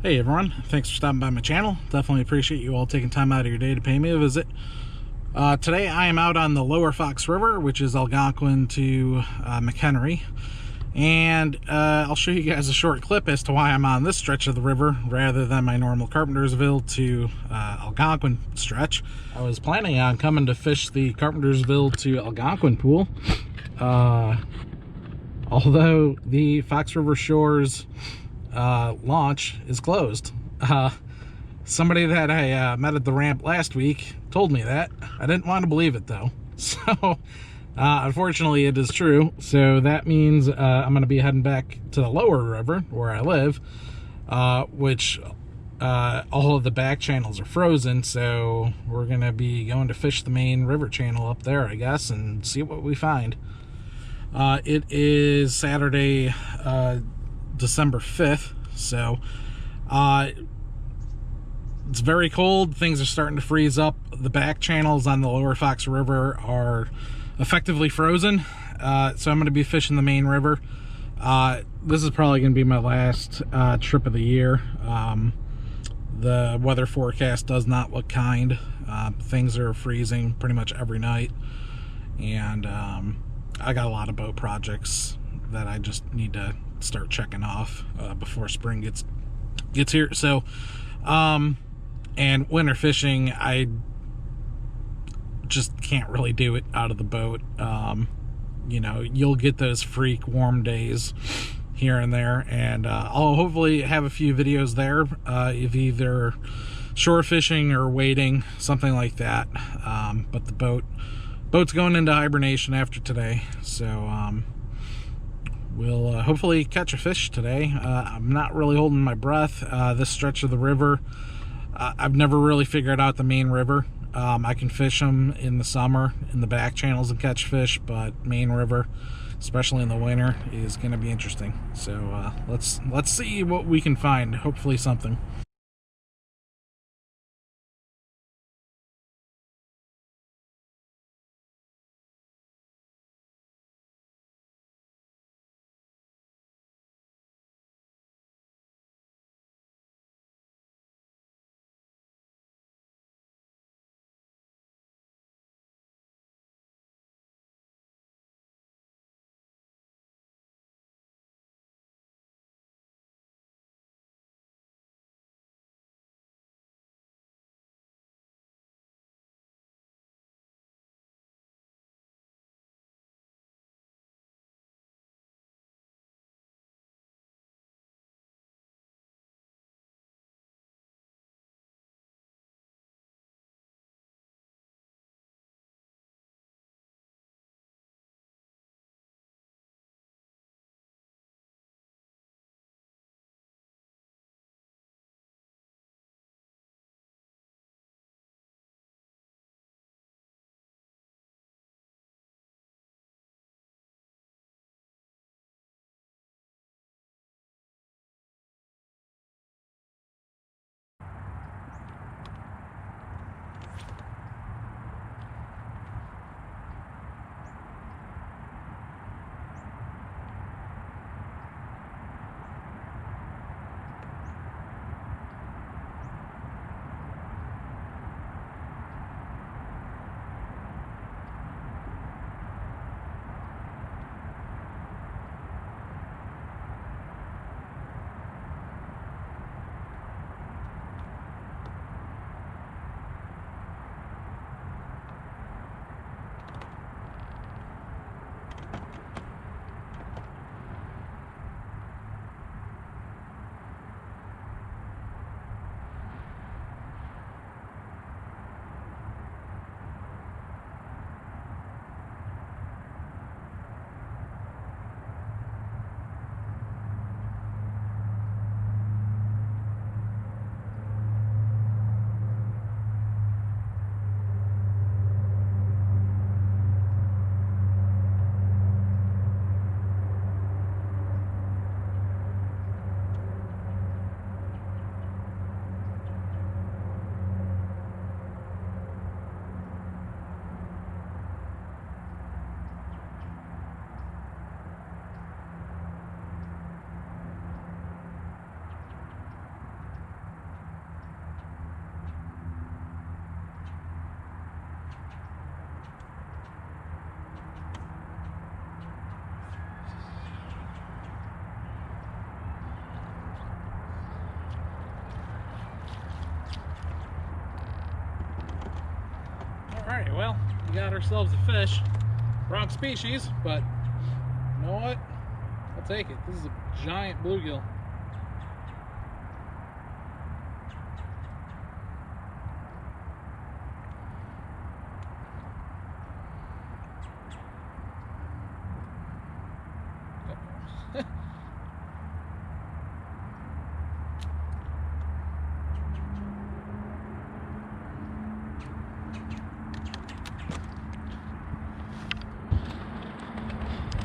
Hey everyone, thanks for stopping by my channel. Definitely appreciate you all taking time out of your day to pay me a visit. Today I am out on the Lower Fox River, which is Algonquin to McHenry. And I'll show you guys a short clip as to why I'm on this stretch of the river rather than my normal Carpentersville to Algonquin stretch. I was planning on coming to fish the Carpentersville to Algonquin pool. Although the Fox River Shores launch is closed. Somebody that I met at the ramp last week told me that. I didn't want to believe it though. So unfortunately it is true. So that means I'm going to be heading back to the lower river where I live, which all of the back channels are frozen. So we're going to be going to fish the main river channel up there, I guess, and see what we find. It is Saturday, December 5th, so it's very cold. Things are starting to freeze up. The back channels on the Lower Fox River are effectively frozen, so I'm going to be fishing the main river. This is probably going to be my last trip of the year. The weather forecast does not look kind. Things are freezing pretty much every night, and I got a lot of boat projects that I just need to start checking off before spring gets here. So and winter fishing, I just can't really do it out of the boat. You know, you'll get those freak warm days here and there, and I'll hopefully have a few videos there of either shore fishing or wading, something like that. But the boat's going into hibernation after today, so we'll hopefully catch a fish today. I'm not really holding my breath. This stretch of the river, I've never really figured out the main river. I can fish them in the summer in the back channels and catch fish, but main river, especially in the winter, is going to be interesting. So let's see what we can find. Hopefully something. Alright, well, we got ourselves a fish. Wrong species, but you know what? I'll take it. This is a giant bluegill.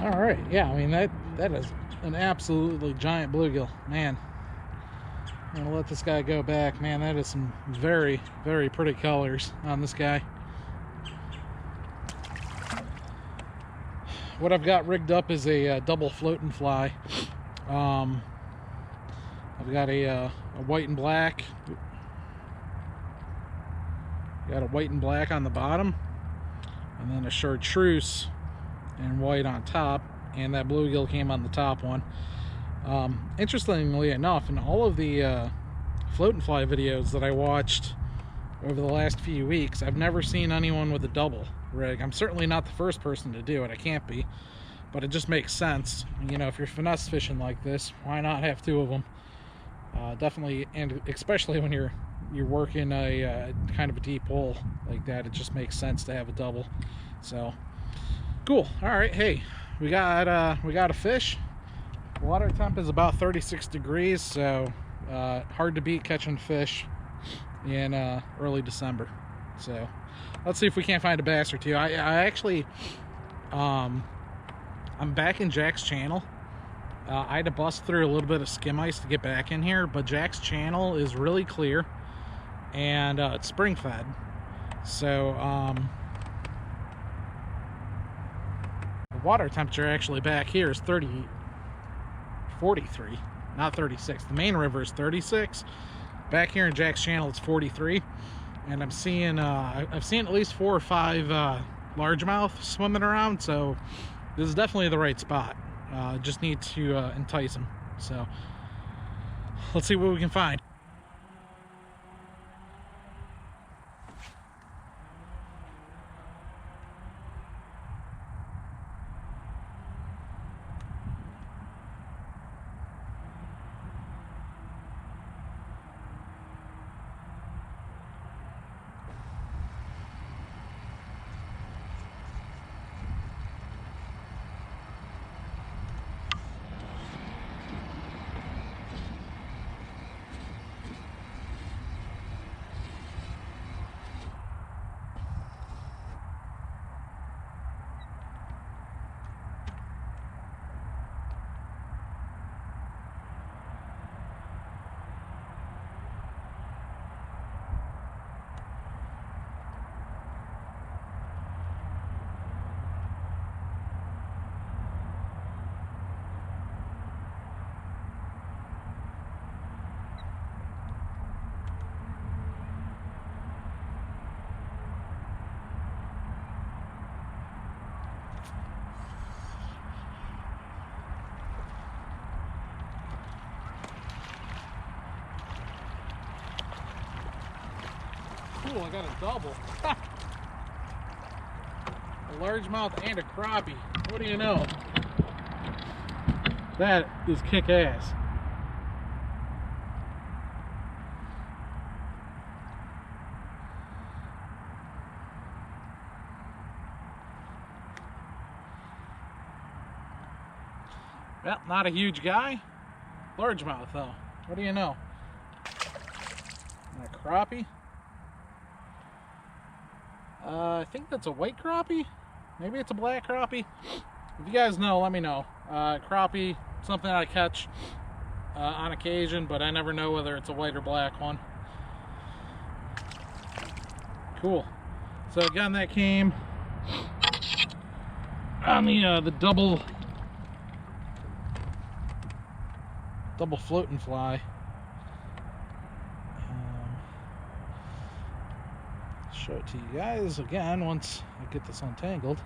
All right, yeah, I mean that is an absolutely giant bluegill, man. I'm gonna let this guy go back, man. That is some very, very pretty colors on this guy. What I've got rigged up is a double floating fly. I've got a white and black. Got a white and black on the bottom, and then a chartreuse and white on top, and that bluegill came on the top one. Interestingly enough, in all of the float and fly videos that I watched over the last few weeks, I've never seen anyone with a double rig. I'm certainly not the first person to do it. I can't be, but it just makes sense. You know, if you're finesse fishing like this, why not have two of them? Definitely, and especially when you're working a kind of a deep hole like that, it just makes sense to have a double. So cool. All right, hey, we got a fish. Water temp is about 36 degrees, so hard to beat catching fish in early December. So let's see if we can't find a bass or two. I actually I'm back in Jack's channel. I had to bust through a little bit of skim ice to get back in here, but Jack's channel is really clear, and it's spring fed. So the water temperature actually back here is 43, not 36. The main river is 36. Back here in Jack's channel, it's 43, and I'm seeing I've seen at least 4 or 5 largemouth swimming around. So this is definitely the right spot. Just need to entice them. So let's see what we can find. Cool, I got a double. A largemouth and a crappie. What do you know? That is kick-ass. Well, not a huge guy. Largemouth though. What do you know? And a crappie. I think that's a white crappie. Maybe it's a black crappie. If you guys know, let me know. Crappie, something I catch on occasion, but I never know whether it's a white or black one. Cool. So again, that came on the double float and fly. Show it to you guys again once I get this untangled.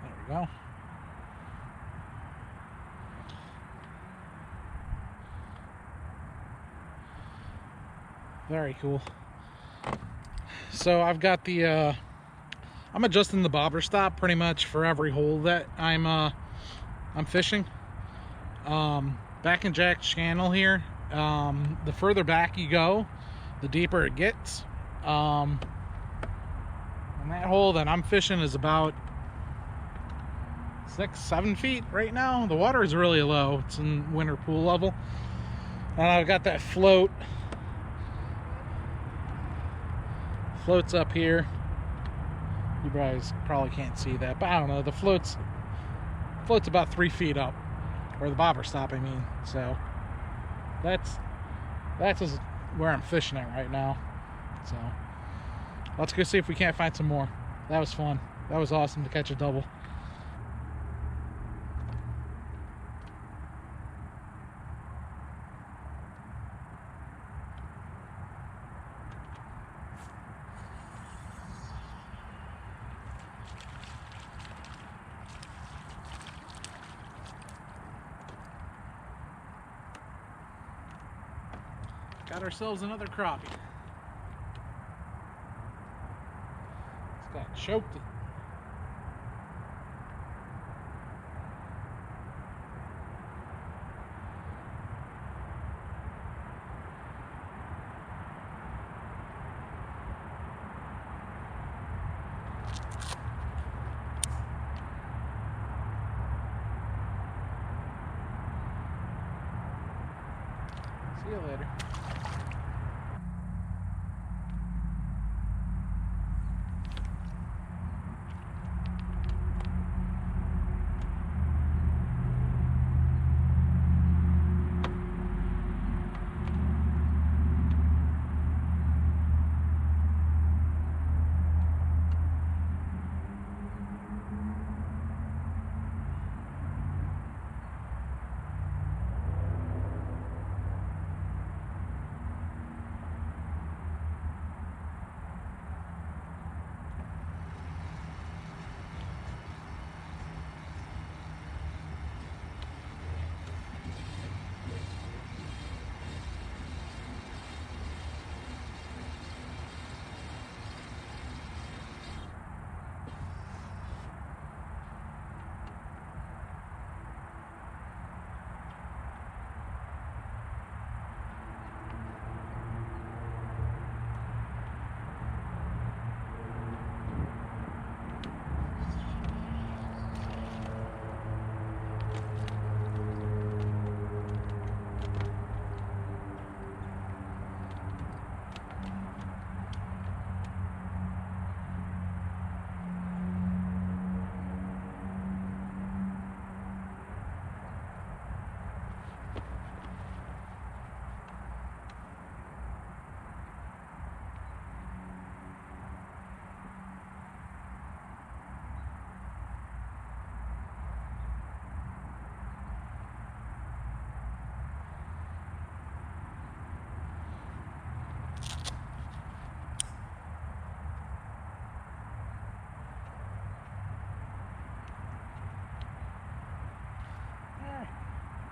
There we go. Very cool. So I've got the I'm adjusting the bobber stop pretty much for every hole that I'm fishing. Back in Jack's channel here, the further back you go, the deeper it gets. And that hole that I'm fishing is about 6-7 feet right now. The water is really low. It's in winter pool level. And I've got that floats up here. You guys probably can't see that, but I don't know. The floats about 3 feet up, or the bobber stop, I mean. So that's just where I'm fishing it right now. So let's go see if we can't find some more. That was fun. That was awesome to catch a double. Got ourselves another crappie. It's got choked it. See you later.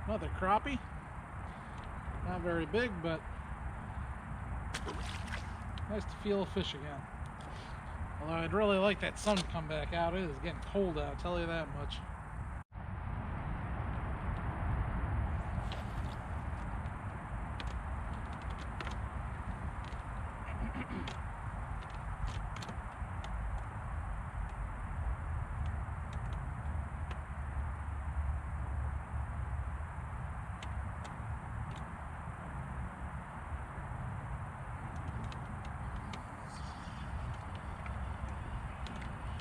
Another crappie. Not very big, but nice to feel a fish again. Although I'd really like that sun to come back out. It is getting cold out, I'll tell you that much.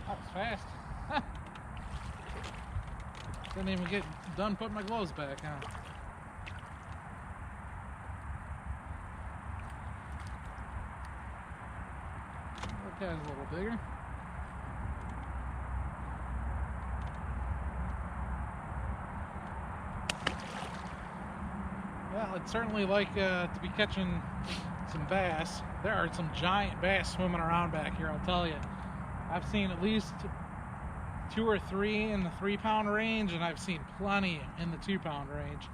That was fast. Didn't even get done putting my gloves back on. That guy's a little bigger. Well, I'd certainly like to be catching some bass. There are some giant bass swimming around back here, I'll tell you. I've seen at least 2 or 3 in the 3-pound range, and I've seen plenty in the 2-pound range.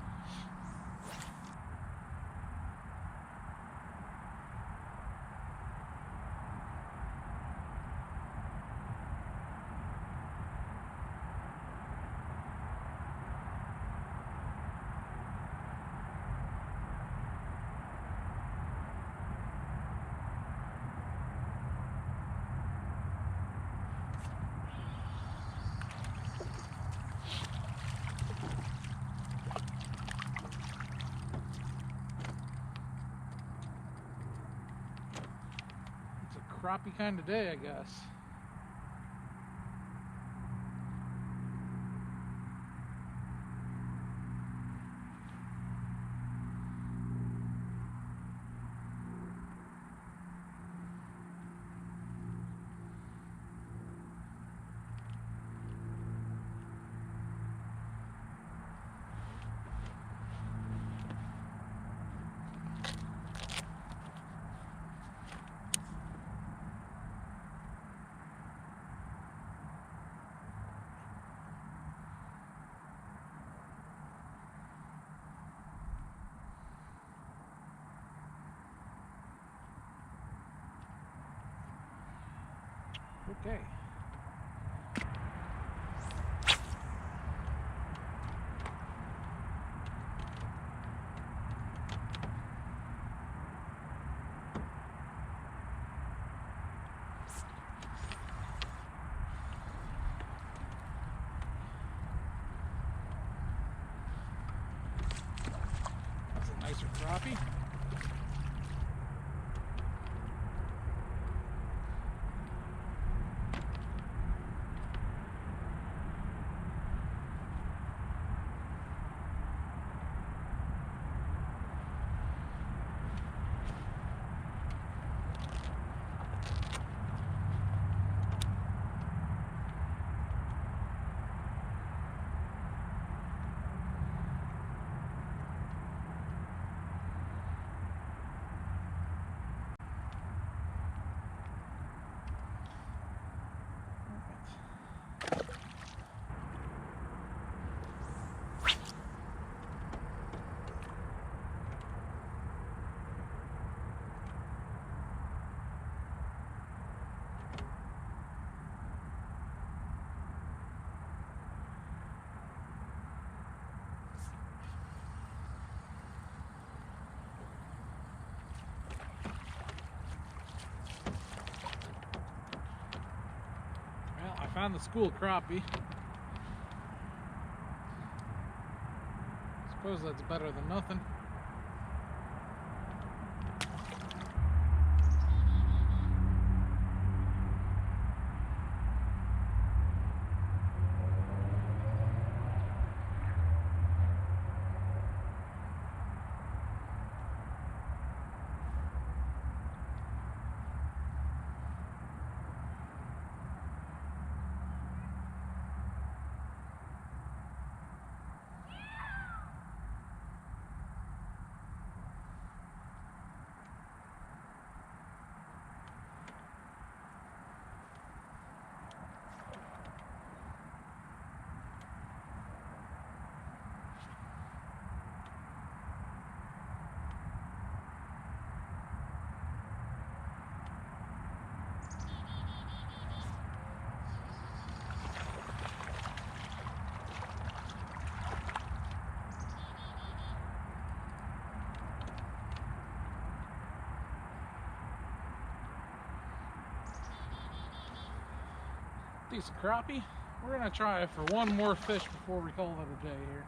crappie kind of day, I guess. Okay. That's a nicer crappie. Well, I found the school crappie. Suppose that's better than nothing. Decent crappie. We're gonna try it for one more fish before we call it a day here.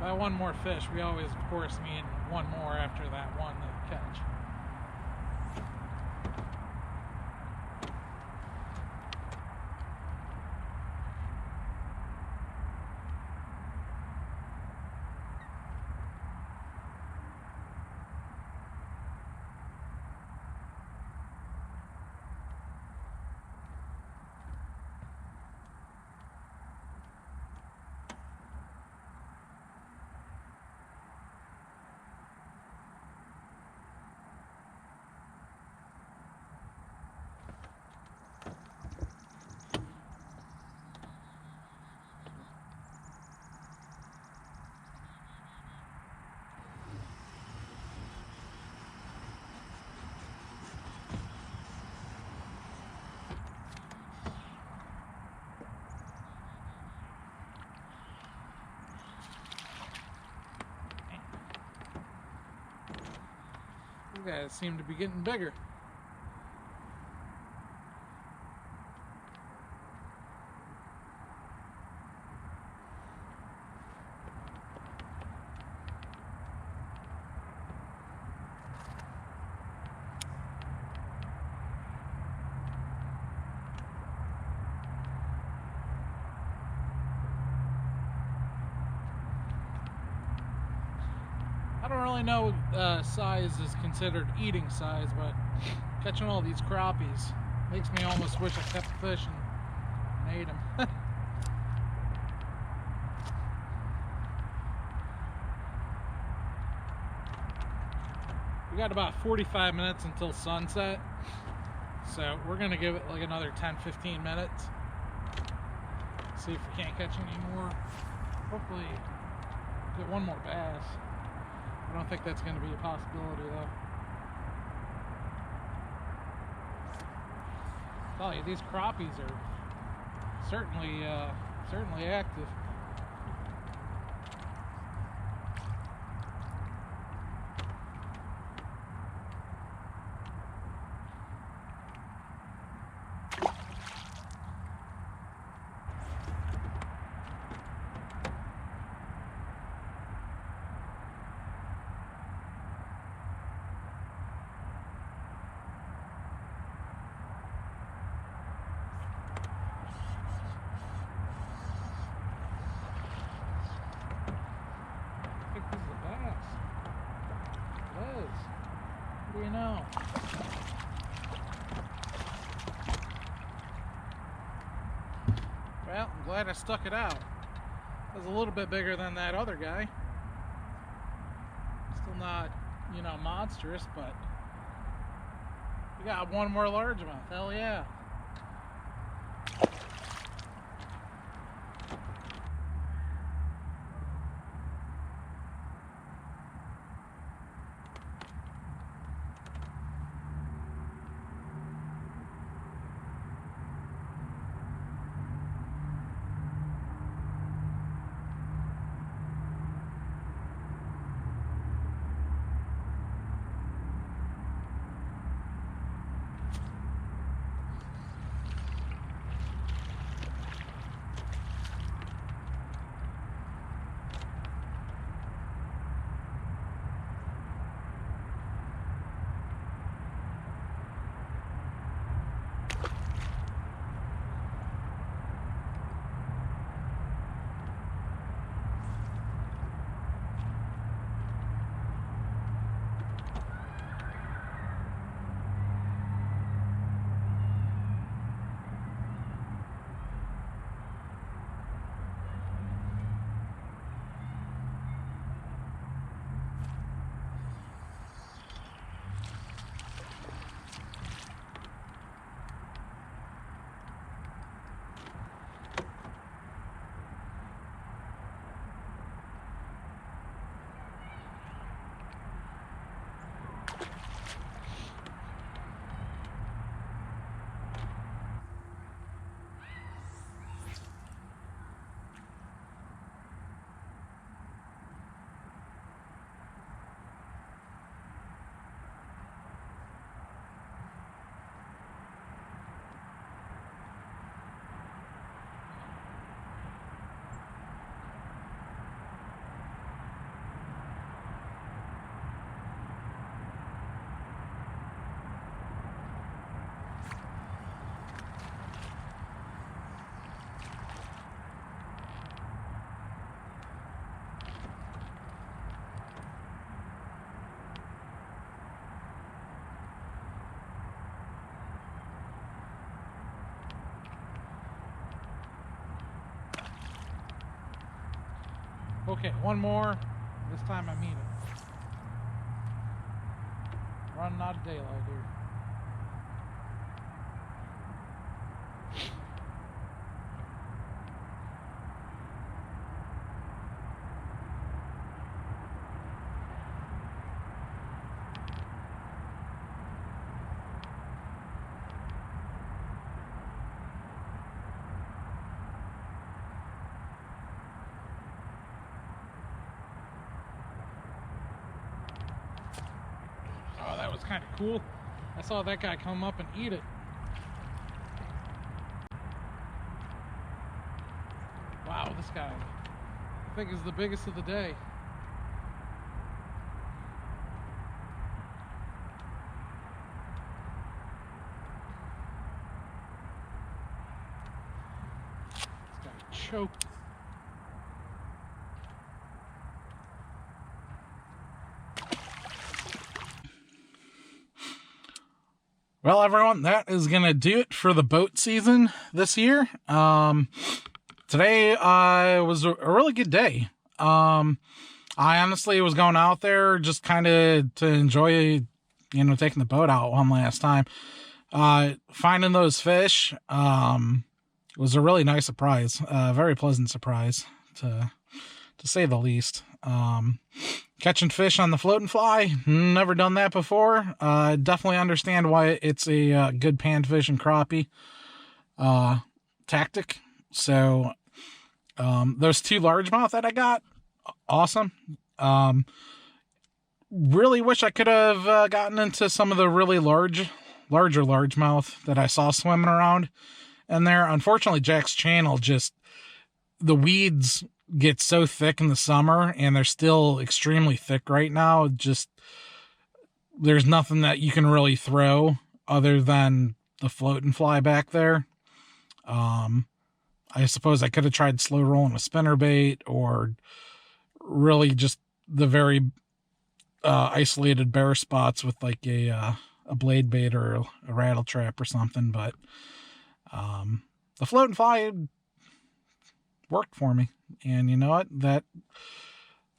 By one more fish, we always, of course, mean one more after that one catch. These guys seem to be getting bigger. I don't really know size is considered eating size, but catching all these crappies makes me almost wish I kept the fish and ate them. We got about 45 minutes until sunset, so we're going to give it like another 10-15 minutes. See if we can't catch any more. Hopefully get one more bass. I don't think that's going to be a possibility, though. I tell you, these crappies are certainly active. What do you know? Well, I'm glad I stuck it out. It was a little bit bigger than that other guy. Still not, you know, monstrous, but we got one more largemouth. Hell yeah. Okay, one more. This time I mean it. Running out of daylight here. kind of cool. I saw that guy come up and eat it. Wow, this guy, I think, is the biggest of the day. This guy choked. Well, everyone, that is going to do it for the boat season this year. Today was a really good day. I honestly was going out there just kind of to enjoy, taking the boat out one last time. Finding those fish was a really nice surprise, a very pleasant surprise, to say the least. Catching fish on the float and fly, never done that before. Definitely understand why it's a good panfish and crappie tactic. So those 2 largemouth that I got, awesome. Really wish I could have gotten into some of the really larger largemouth that I saw swimming around in there. Unfortunately, Jack's channel, just the weeds get so thick in the summer, and they're still extremely thick right now. Just there's nothing that you can really throw other than the float and fly back there. I suppose I could have tried slow rolling with spinnerbait, or really just the very isolated bare spots with like a blade bait or a rattle trap or something. But the float and fly worked for me, and you know what,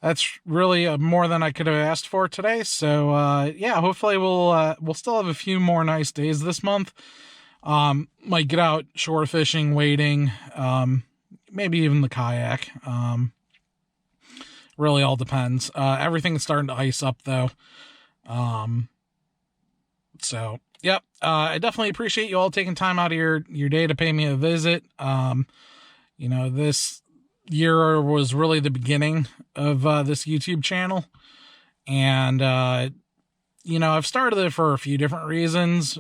that's really more than I could have asked for today. So yeah, hopefully we'll still have a few more nice days this month. Might get out shore fishing, wading, maybe even the kayak. Really all depends. Everything's starting to ice up though. So yep, I definitely appreciate you all taking time out of your day to pay me a visit. This year was really the beginning of this YouTube channel. And, I've started it for a few different reasons.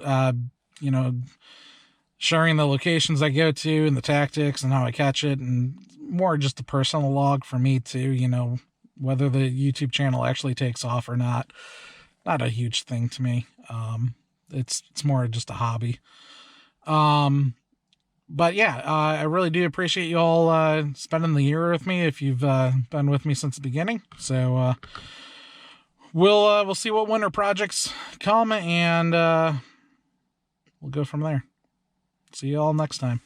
Sharing the locations I go to and the tactics and how I catch it, and more just a personal log for me too. Whether the YouTube channel actually takes off or not a huge thing to me. It's more just a hobby. But yeah, I really do appreciate you all spending the year with me, if you've been with me since the beginning. So we'll see what winter projects come, and we'll go from there. See you all next time.